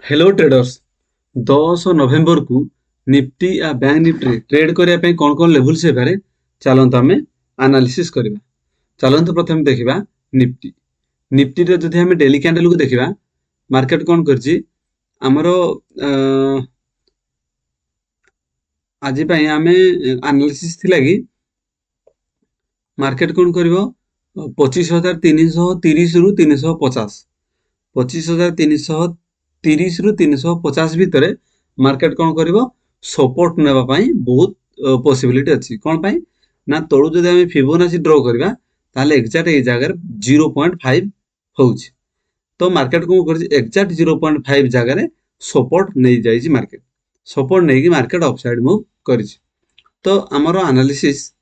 Hello traders. 10 नवेम्बर को Nifty या bank Nifty trade करने कौन कौन लेवल्स है चलते आम एनालिसिस करवा। चलते प्रथम देखा निफ्टी। निफ्टी रे जदि हम डेली कैंडल को देखा मार्केट कौन कर आमर आज आम एनालिसिस थिला कि मार्केट कौन कर 25,330 रु 350 25,330 रु 350 भितर मार्केट कौन कर सपोर्ट नापी बहुत पॉसिबिलिटी अच्छी कौन पाई ना तलू जब आम फिबोनाची ड्र करवा एक्जाक्ट ये जगह 0.5 हो तो मार्केट कौन कर एक्जाक्ट 0.5 जगह सपोर्ट नहीं जाइए मार्केट सपोर्ट नहीं कि मार्केट अपसाइड मूव कर तो आमर एनालिसिस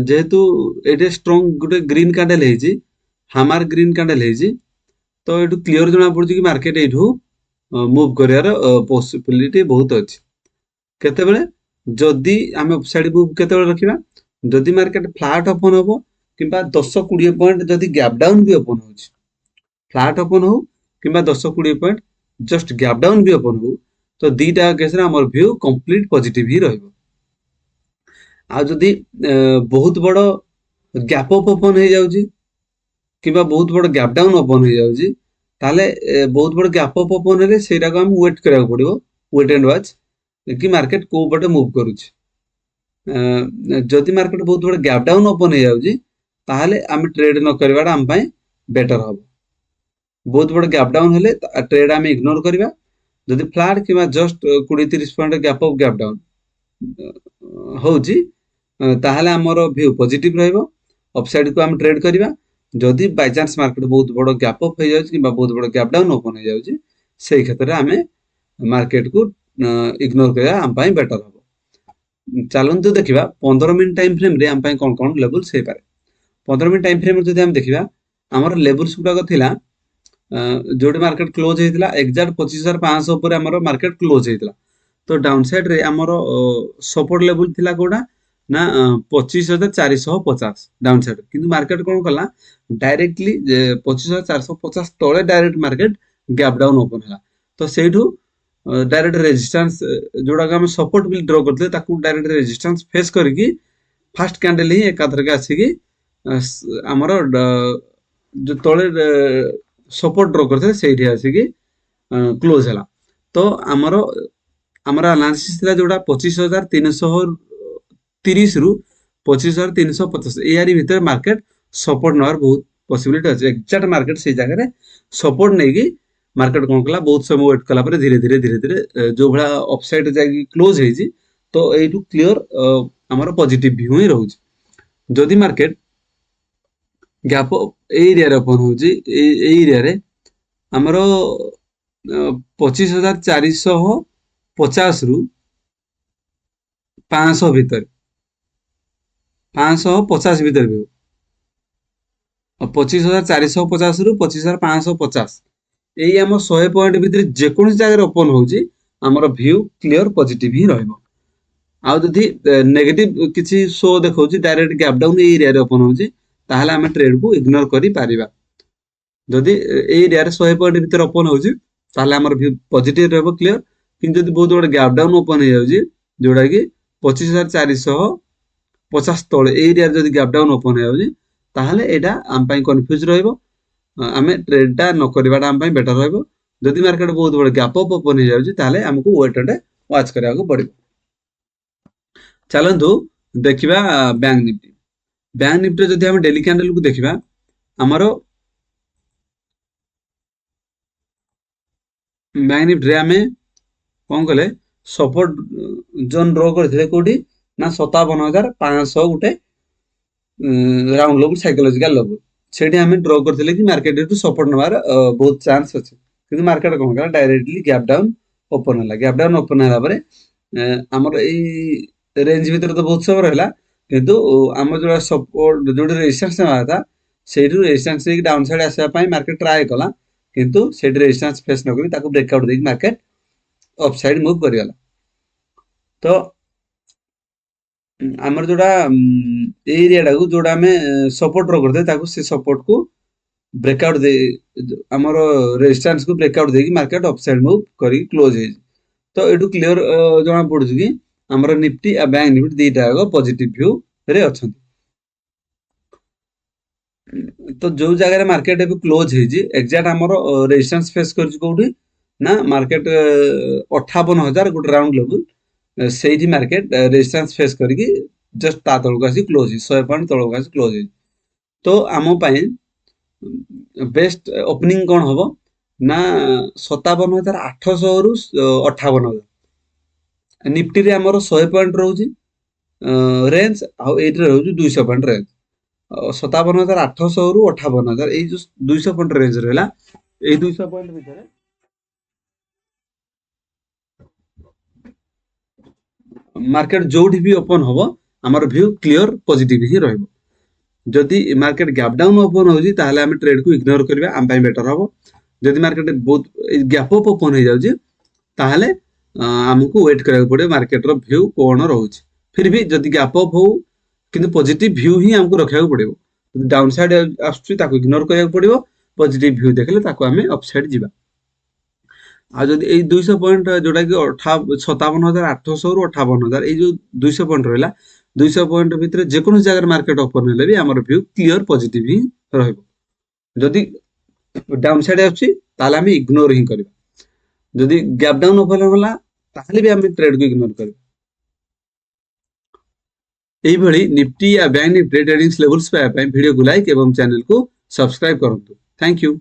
जेहेतु ये स्ट्रॉन्ग गोटे ग्रीन कैंडल है हामार ग्रीन कैंडल है तो ये क्लीयर जना पड़ी कि मार्केट यू मुव कर पॉसिबिलिटी बहुत अच्छी केतेबेले जदि आम अपसाइड मुव केतेबेले रखिबा जदि मार्केट फ्लैट ओपन हो कि 10-20 पॉइंट जदि गैप डाउन भी ओपन हो फ्लैट ओपन हो कि 10-20 पॉइंट जस्ट गैप डाउन भी ओपन हो तो दीटा केस रे हमर व्यू कंप्लीट पॉजिटिव ही रहइबो। आ जदि बहुत बड़ गैप अप ओपन हो जाउची कि बहुत बड़ गैप डाउन ओपन हो जाउची ताले बहुत बड़ गैप अप ओपन हेले सेटा को हम वेट करिया पड़िबो वेट एंड वॉच कि मार्केट को पटे मूव करूची। जदि मार्केट बहुत बड़ गैप डाउन ओपन हो जाउची ताले हम ट्रेड न करवाटा हम पई बेटर हबो। बहुत बड़ गैप डाउन हेले ट्रेड आम इग्नोर करवा जदि फ्लैट कि just 20-30 point gap up gap down होउची ताहले हमर व्यू पॉजिटिव रहइबो अपसाइड को हम ट्रेड करवा। जदि बाय चांस मार्केट बहुत बड़ गैप अप हो जाउची कि बहुत बड़ गैप डाउन ओपन हो जाउची सेही क्षेत्र में हमें मार्केट को इग्नोर करवा हम पई बेटर हबो। चलंतु देखिबा 15 मिनिट टाइम फ्रेम रे हम पई कोन कोन लेवल्स हे पारे। 15 मिनिट टाइम फ्रेम जदि हम देखिबा हमर लेवल्स गुडा थिला जोटे मार्केट क्लोज होता एक्जाक्ट 25,500 ऊपर आमर मार्केट क्लोज होता तो डाउन साइड रे आमर सपोर्ट लेवल थिला कोडा ना 25,450 डाउन साइड किंतु मार्केट कौन कला डायरेक्टली 25,450 तले direct market gap down open है तो सेठू डायरेक्ट रेजिस्टेंस जोड़ा हम सपोर्ट भी ड्रॉ करते डायरेक्ट रेजिस्टेंस फेस करके फास्ट कैंडल ही एकाथरक आसिकी आमर जो तले सपोर्ट ड्रॉ करते से आसिकी क्लोज है तो आमर आमर एनालिसिस थिला जोड़ा 25,330 रु 25,350 यारी भीतर मार्केट सपोर्ट नवार बहुत पॉसिबिलिटी अच्छे एक्जाक्ट मार्केट से जगह सपोर्ट नहीं कि मार्केट कौन कला बहुत समय वेट कला धीरे धीरे धीरे धीरे जो भाया अपसाइड जाकि क्लोज होती तो यू क्लीयर आमर पॉजिटिव व्यू ही रोचे। जदि मार्केट गैप एरिया ओपन होची एरिया रे आमर 25,450 रु 500 भितर 550 भितर भी 25,450 रु 25,550 यही आम 100 पॉइंट भितर जेकोसी जगह ओपन होची आमर व्यू क्लीयर पॉजिटिव ही रहइबो। आ जदि नेगेटिव किसी शो देखौची डायरेक्ट गैप डाउन एरिया रे ओपन होची ताहले हम ट्रेड को इग्नोर करि पारिबा। जदि एरिया रे 100 पॉइंट भितर ओपन होची ताहले हमर व्यू पॉजिटिव रहबो क्लियर किंतु जदि बहुत बड़ गैप डाउन ओपन हो जाउची जोड़ा कि 25,450 तले एरिया जदि गैप डाउन ओपन हो जाउची ताहले एटा हम पई कंफ्यूज रहइबो आमे ट्रेडटा न करबाटा हम पई बेटर रहइबो। जदि मार्केट बहुत बड़ गैप अप ओपन हो जाउची ताहले हमको वेट एंड वॉच करिया को पड़िबो। चलंतु देखिबा बैंक निफ्टी। बैंक निफ्टी जदि हम डेली कैंडल को देखिबा हमरो बैंक निफ्टी आम कौन कले सपोर्ट जोन ड्र करते कौटी ना 57,500 गोटे राउंड लेवल साइकोलॉजिकल लेवल से आम ड्र करते कि मार्केट सपोर्ट नवार बहुत चांस अच्छे कि मार्केट कौन कला डायरेक्टली गैप डाउन ओपन है गैप डाउन ओपन है आमर यही रेंज भीतर तो बहुत समय रहा किंतु आम जो सपोर्ट जो रेजिस्टेंस नवा था से रेजिस्टेंस डाउन साइड आसवाई मार्केट ट्राए कला किंतु से रेजिस्टेंस फेस न करी ब्रेकआउट देकी मार्केट अपसाइड मूव करिगला। तो आमर जोड़ा एरिया टाकू जोड़ा आम सपोर्ट ड्र करते से सपोर्ट को ब्रेकआउट दे आमर रेजिस्टेंस को ब्रेकआउट देकी मार्केट अपसाइड मूव करी क्लोज है। तो एटू क्लियर जना पड़ुछि कि हमर निफ्टी आ बैंक निफ्टी दीटा आगो पॉजिटिव व्यू रे अछन। तो जो जगह मार्केट एबे क्लोज है जी एग्जैक्ट हमर रेजिस्टेंस फेस करछि कोठी ना मार्केट 58000 गुड राउंड लेवल सेही मार्केट रेजिस्टेंस फेस करके जस्ट ता तळको आसी क्लोज 100 पॉइंट तळको आसी क्लोज। तो आमो पई बेस्ट ओपनिंग कौन हम ना 57,800 रु 58,000 निफ्टी रे हमर 100 पॉइंट रहउची रेंज आ एट रहउची 200 पॉइंट रेंज 57,800 रु 58,000 ए जो 200 पॉइंट रेंज रहला ए 200 पॉइंट भितर मार्केट जोठी भी ओपन होबो हमर व्यू क्लियर पॉजिटिव ही रहबो। जदि मार्केट गैप डाउन ओपन होजी ताहले हम ट्रेड को इग्नोर करबा हम पई बेटर होबो। जदि मार्केट बहुत गैप अप ओपन हो जाउजी ताहले हमको वेट करबा पड़े मार्केट रो व्यू कोन रहउची। फिर भी जदि गैप अप हो किंतु पॉजिटिव व्यू ही हमको रखिया पड़िबो। जदि डाउन साइड आछुची ताको इग्नोर करबा पड़िबो पॉजिटिव व्यू देखले ताको हमें अपसाइड जिबा। आ जदि ए 200 पॉइंट जोटा कि 57,800 रु 58,000 ए जो 200 पॉइंट रहला 200 पॉइंट भितर जेकोन जगह मार्केट ओपन हेले भी हमर व्यू क्लियर पॉजिटिव ही रहइबो। जदि डाउन साइड आछी ताले हम इग्नोर ही करबा। जदि गैप डाउन ओपन होला ताले भी हम ट्रेड को इग्नोर करबा। एही भली निफ्टी या बैंक निफ्टी ट्रेडिंग लेवल्स पाए वीडियो को लाइक एवं चैनल को सब्सक्राइब करंतु। Thank you.